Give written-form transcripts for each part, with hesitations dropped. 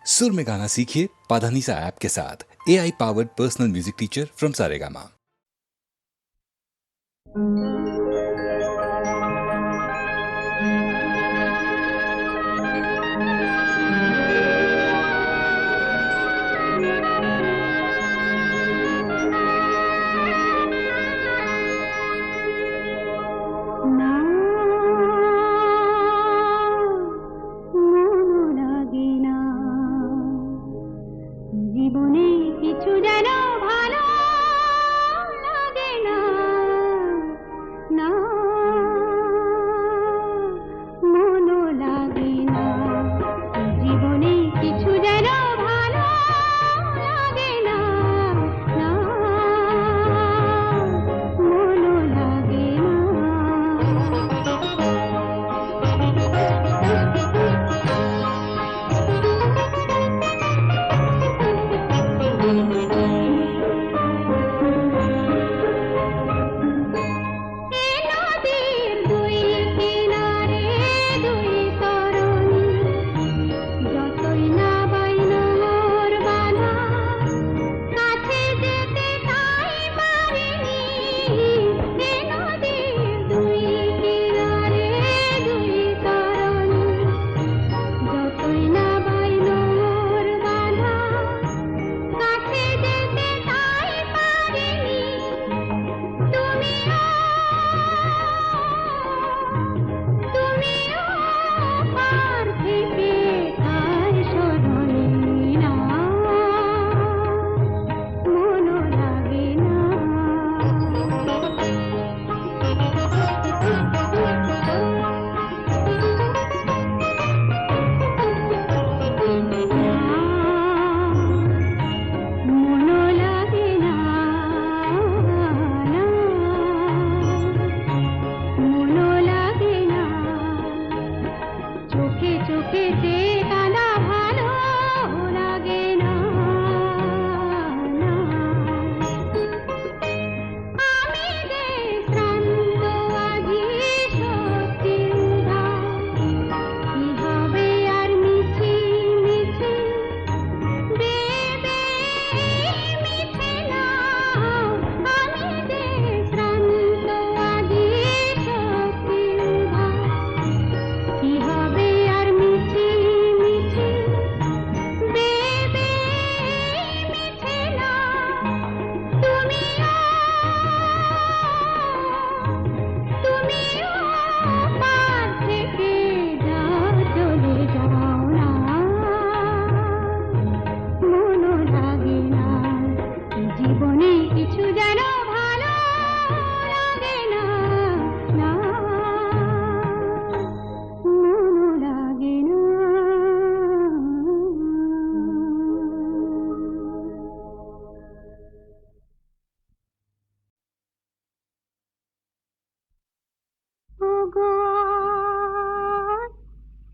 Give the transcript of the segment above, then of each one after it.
सुर में गाना सीखिए पाधानीसा ऐप के साथ। AI powered personal music teacher from Saregama. জীবনে কিছু যেন ভালো লাগে না, না মনও লাগে না। জীবনে কিছু যেন ভালো লাগে না, না মনও লাগে না।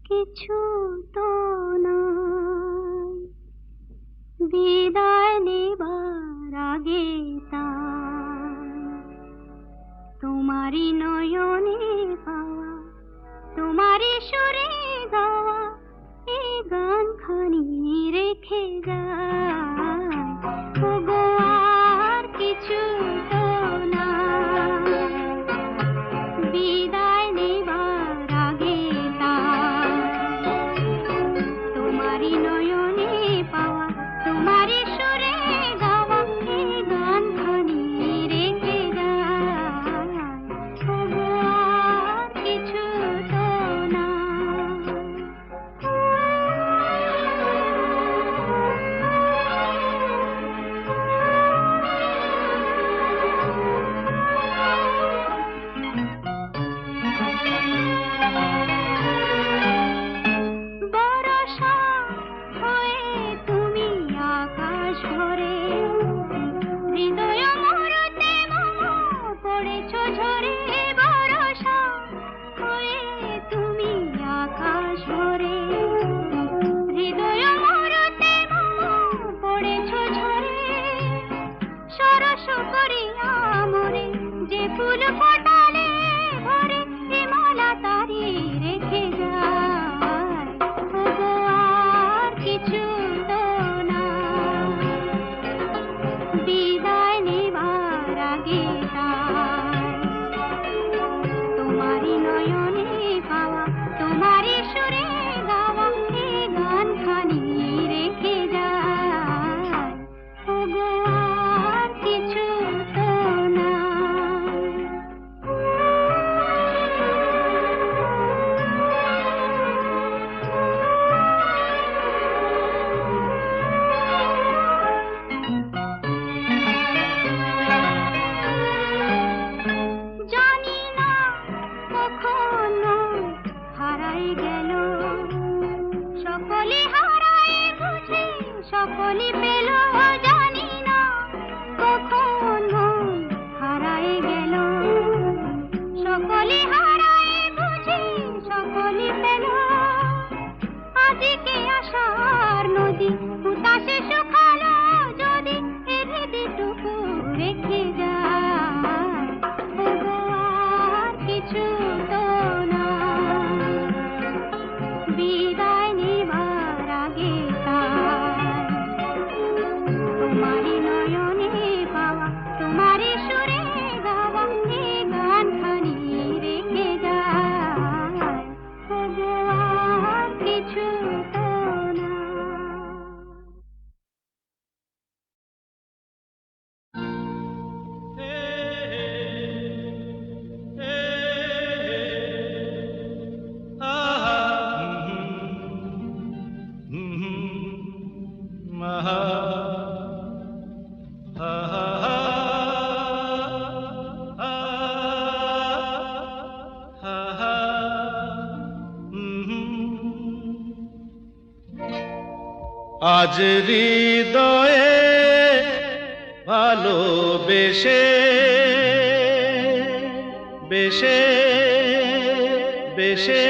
কিছু তো নাই বিদায় নেবার আগে তোমারই নয়নে পাওয়া, তোমারই সুরে গাওয়া এই গান খানি রেখে যায়। ওগো আর কিছু তো নাই বিদায় নেবার আগে তোমারই নয়নে পাওয়া, তোমারই সুরে গাওয়া এই গান খানি রেখে যায়। ওগো আর কিছু তো ফুল ফোটালে ভরে মালা তারি রেখে যায়। আর কিছু সকলই পেল জানি না কখন মন হারায় গেল, সকলই হারায় বুঝি সকলই পেল, আজকে আশার নদী উতাসে শুকালো যদি এ হৃদয়টুকু রেখে যায়, ওগো আর কিছু তো না, বিদায় নেবার আগে তাই তোমারই নয়নে পাওয়া তোমারই সুরে গাওয়া এই গানখানি রেখে যায়, ওগো আর কিছু তো না। আজ হৃদয়ে ভালোবেসে বেশে বেশে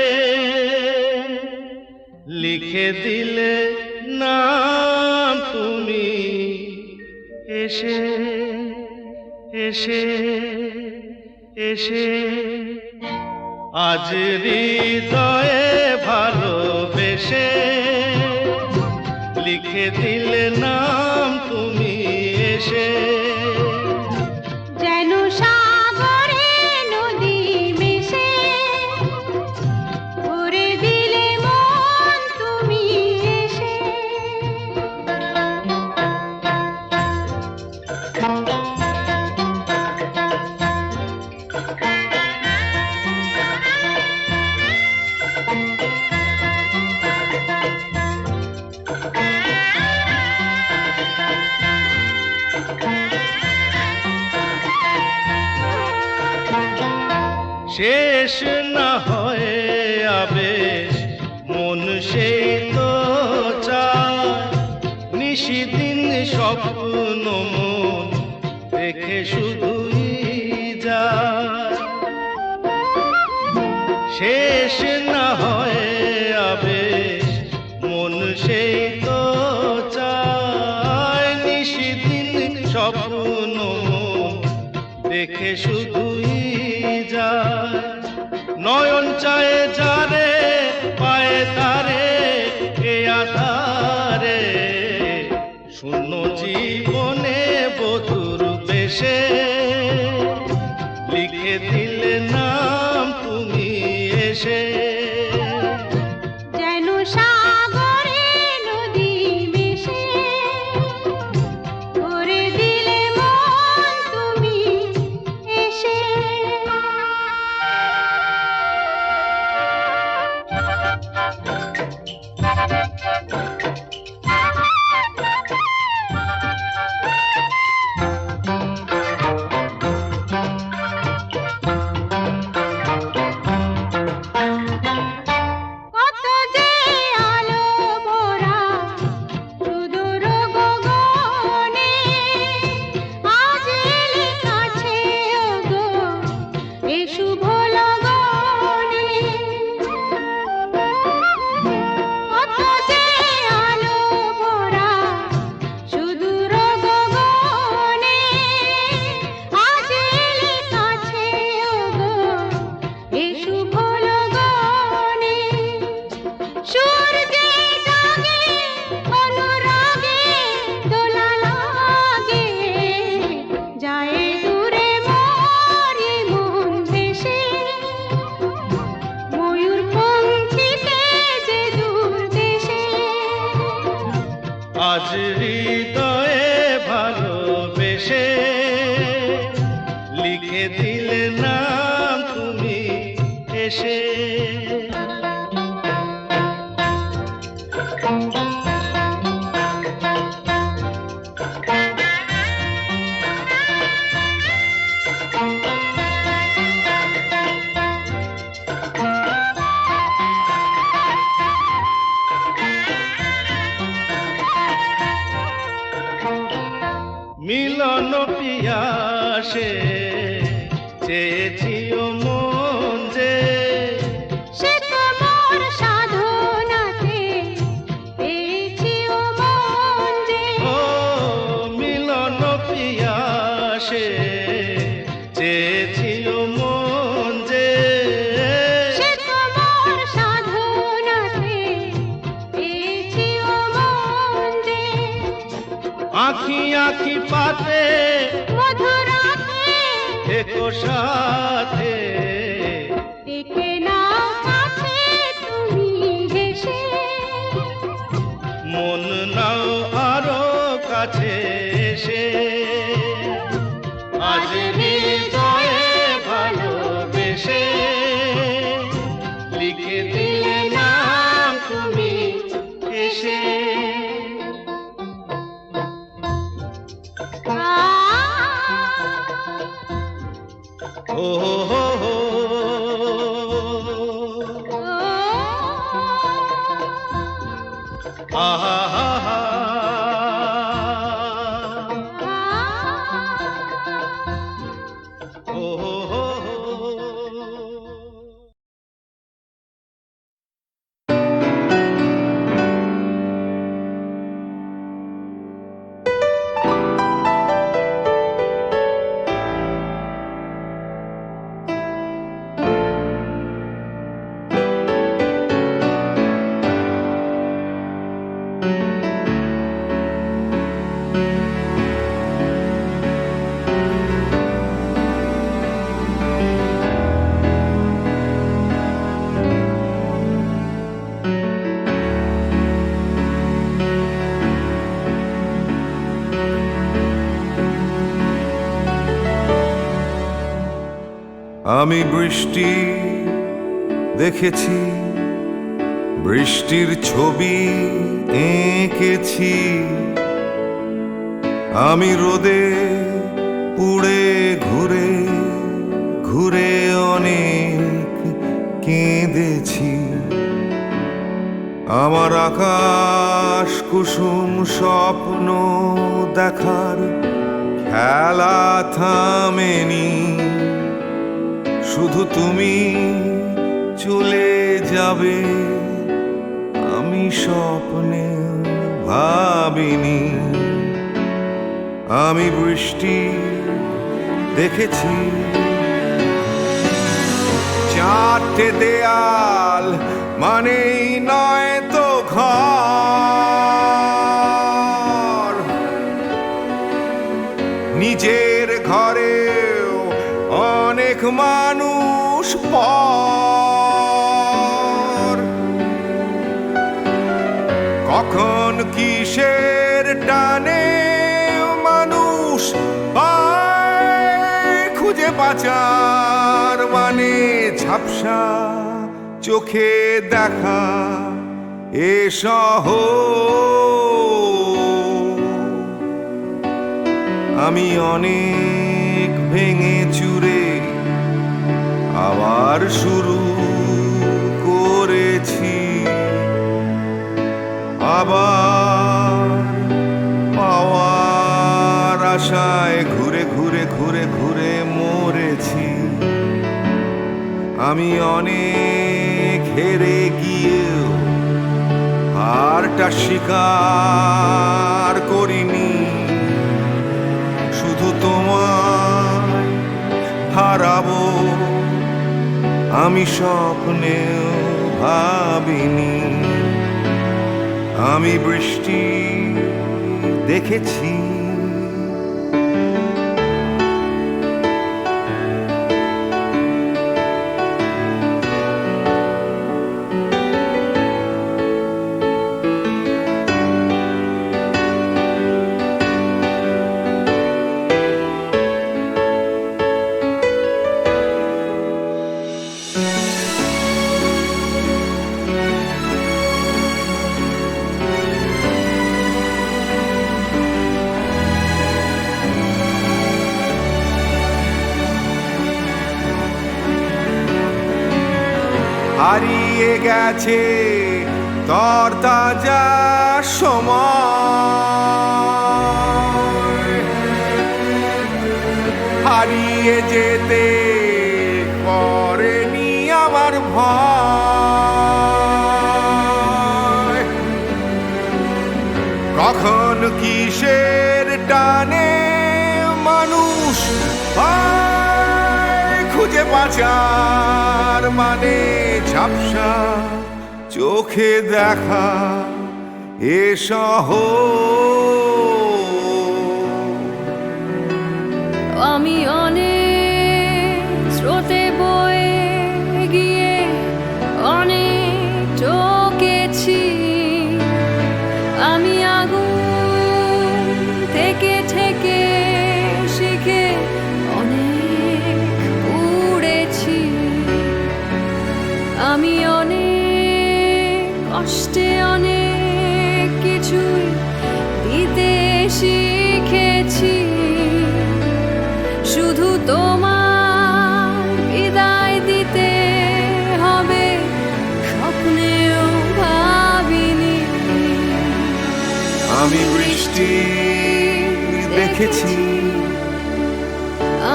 লিখে দিলে নাম তুমি এসে এসে এসে, আজ হৃদয়ে ভালোবেসে লিখে দিলে নাম তুমি এসে, যেন সাগরে নদী মিশে ভরে দিলে মন তুমি এসে, শেষ না হয় আবেশ মন সেই তো চায়, নিশিদিন স্বপ্ন মন দেখে শুধুই যায়, শেষ না হয় আবেশ মন সেই তো চায়, নিশিদিন স্বপ্ন মন দেখে শুধুই যায়, নয়ন চায় যারে পায় তারে এ আধারে, শূন্য জীবনে বধুর বেশে লিখে দিলে নাম তুমি এসে, যেন সাগরে নদী মিশে ভরে দিলে মন তুমি এসে, কত যে আলো ভরা সুদূর গগনে, আজ এলে কাছে ওগো এ শুভ লগনে, কত যে আলো ভরা সুদূর গগনে, আজ এলে কাছে ওগো এ শুভ লগনে, সূর্যে জাগে অনুরাগে দোলা লাগে, যায় দূরে মরি মন ভেসে, ময়ূর পঙ্খিতে যে দূর দেশে, আজ হৃদয়ে ভালোবেসে লিখে দিলে নাম তুমি এসে, মিলন পিয়াসে চেয়েছি ও মন যে সে তোমার সাধনাতে পেয়েছি ও মন যে ও মিলন পিয়াসে চেয়েছি ও মন যে সে তোমার সাধনাতে পেয়েছি ও মন যে আঁখি আঁখি পাতে মধুরাতে থেকো সাথে দেখে নাও কাছে তুমি হেসে মন নাও আরো কাছে এসে আজ হৃদয়ে ভালোবেসে লিখে দিলে নাম তুমি এসে ও হো হো আহা হা হা ও হো হো আমি বৃষ্টি দেখেছি, বৃষ্টির ছবি এঁকেছি। আমি রোদে পুড়ে ঘুরে ঘুরে অনেক কেঁদেছি। আমার আকাশ কুসুম স্বপ্ন দেখার খেলা থামেনি। শুধু তুমি চলে যাবে আমি স্বপ্নে ভাবিনি। আমি বৃষ্টি দেখেছি, চারটে দেয়াল মানেই নয় তো ঘর। নিজের ঘরেও অনেক মানুষ পর। কখন কিসের টানে মানুষ পায় খুঁজে বাঁচার মানে। ঝাপসা চোখে দেখা এ শহর। আমি অনেক ভেঙে চুরে আবার শুরু করেছি। আবার পাওয়ার আশায় ঘুরে ঘুরে ঘুরে ঘুরে মরেছি। আমি অনেক হেরে গিয়েও হারটা স্বীকার করিনি। শুধু তোমায় হারাবো আমি স্বপ্নেও ভাবিনি। আমি বৃষ্টি দেখেছি। হারিয়ে গেছে তরতাজা সময়। হারিয়ে যেতে করেনি আমার ভয়। কখন কিসের টানে মানুষ পায় খুঁজে বাঁচার মানে ঝাপসা চোখে দেখা এ শহর। আমি অনেক স্রোতে বয়ে গিয়ে অনেক টকেছি, আমি আগুন থেকে থেকে শিখে অনেক উড়েছি, আমি অনেক কষ্টে অনেক কিছুই দিতে শিখেছি। শুধু তোমার বিদায় দিতে হবে স্বপ্নেও ভাবিনি। আমি বৃষ্টি দেখেছি,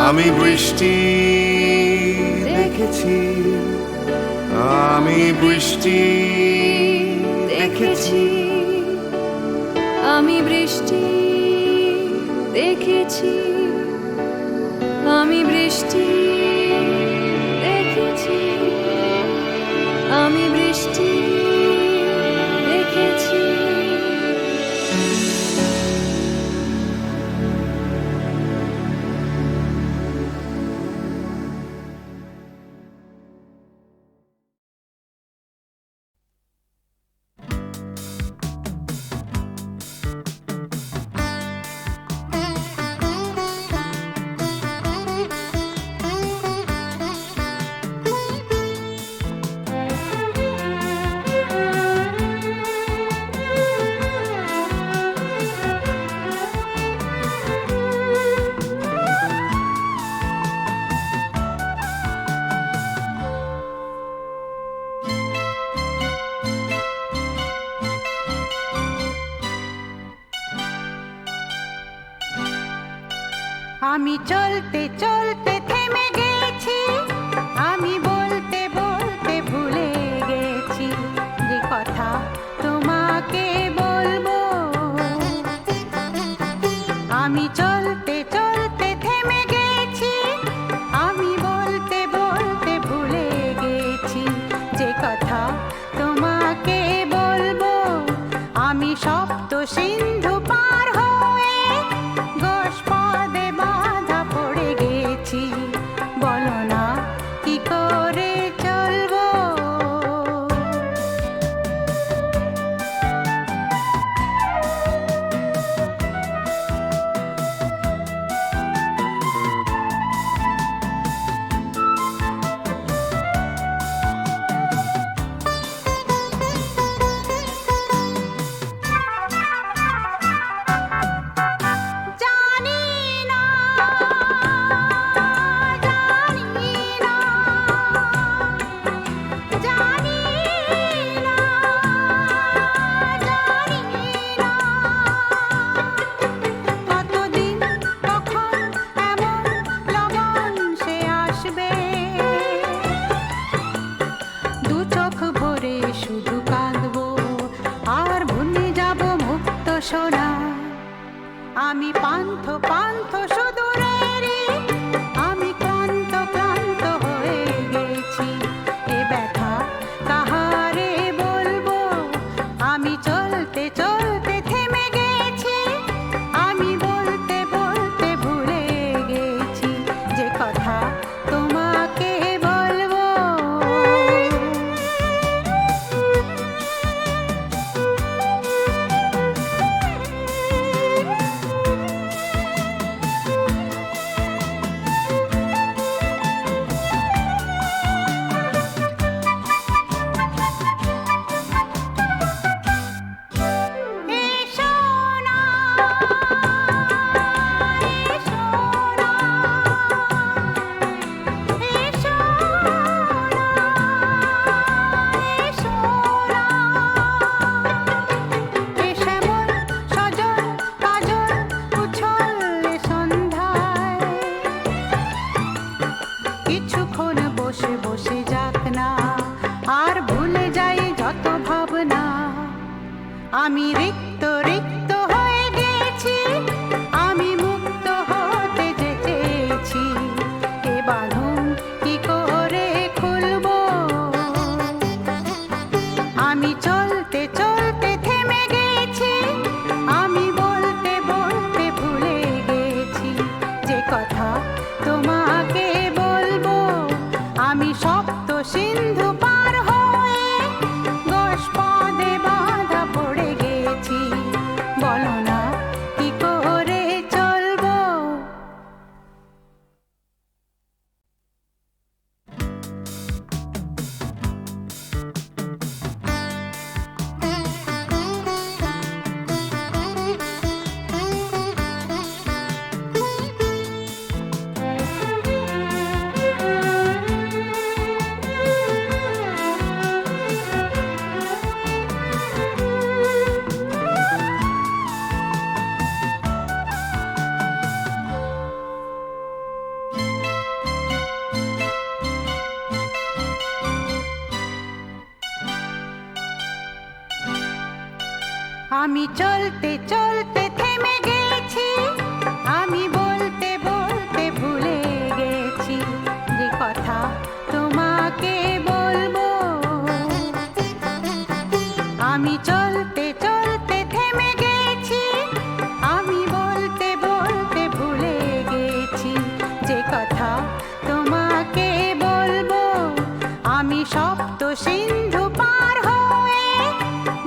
আমি বৃষ্টি দেখেছি, আমি বৃষ্টি দেখেছি, আমি বৃষ্টি দেখেছি, আমি বৃষ্টি দেখেছি, আমি বৃষ্টি দেখেছি। আমি চলতে চলতে থেমে গেছি, আমি বলতে বলতে ভুলে গেছি যে কথা তোমাকে বলবো। আমি চলতে চলতে থেমে গেছি, আমি বলতে বলতে ভুলে গেছি যে কথা তোমাকে বলবো। আমি সপ্ত সিন্ধু পার হয়ে গোষ্পদে বাধা পড়ে গেছি, বলো না কি করে চলবো। জানি না, জানি না, জানি না, জানি না, কতদিন কখন এমন লগন সে আসবে, দু চোখ ভরে শুধু কাঁদবো আর ভুলে যাব মুক্ত সোনা। আমি পান্থ পান্থ সুদূরেরই, আমি ক্লান্ত ক্লান্ত হয়ে গেছি, এ ব্যথা কাহারে বলবো। আমি চলতে চলতে থেমে গেছি, আমি বলতে বলতে ভুলে গেছি যে কথা তোমাকে বলবো। আমি চলতে চলতে থেমে গেছি, আমি বলতে বলতে ভুলে গেছি যে কথা তোমাকে বলবো। আমি চলতে চলতে থেমে গেছি, আমি বলতে বলতে ভুলে গেছি যে কথা তোমাকে বলবো। আমি সপ্ত সিন্ধু পার হয়ে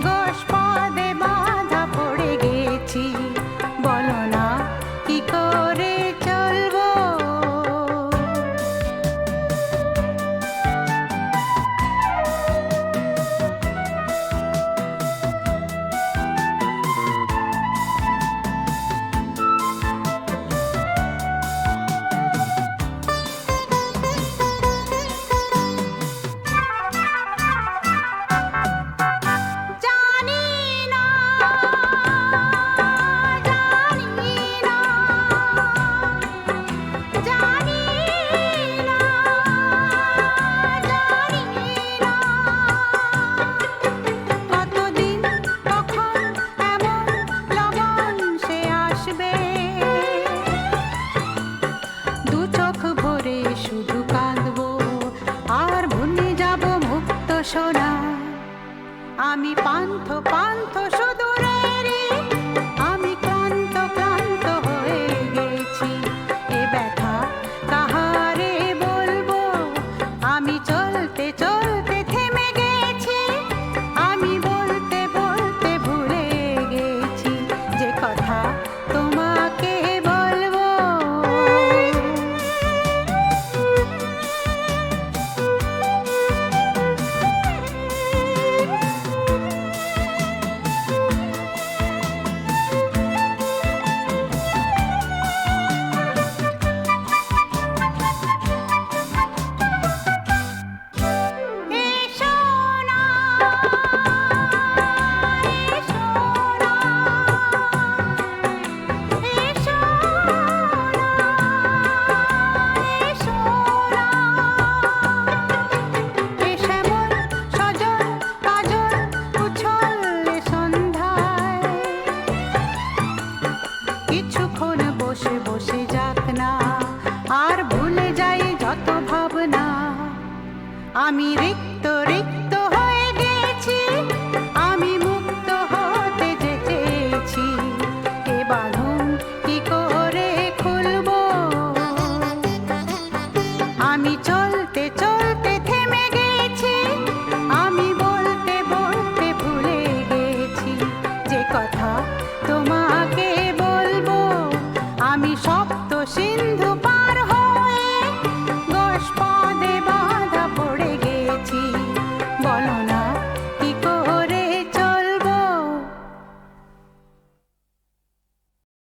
গোষ্পদে বাধা পড়ে গেছি, বলো না কি করে চলবো। জানি না, জানি না, জানি না, জানি না, কতদিন কখন এমন লগন সে আসবে, দু চোখ ভরে শুধু কাঁদবো আর ভুলে যাব মুক্ত সোনা। আমি পান্থ পান্থ সুদূরেরই, আমি ক্লান্ত ক্লান্ত হয়ে গেছি, এ ব্যথা কাহারে বলবো। আমি চলতে চলতে থেমে গেছি, আমি বলতে বলতে ভুলে গেছি যে কথা তোমাকে বলবো। এসো না, এসো না, এসো না, এসো না, এ শ্যামল সজল কাজল উছল সন্ধ্যায় কিছুক্ষণ বসে বসে যাক না, আর ভুলে যাই যত ভাবনা। আমি রিক্ত রিক্ত হয়ে গেছি, আমি মুক্ত হতে যে চেয়েছি, এ বাঁধন কি করে খুলবো। আমি চলতে চলতে থেমে গেছি, আমি বলতে বলতে ভুলে গেছি যে কথা তোমাকে বলবো। আমি সপ্ত সিন্ধু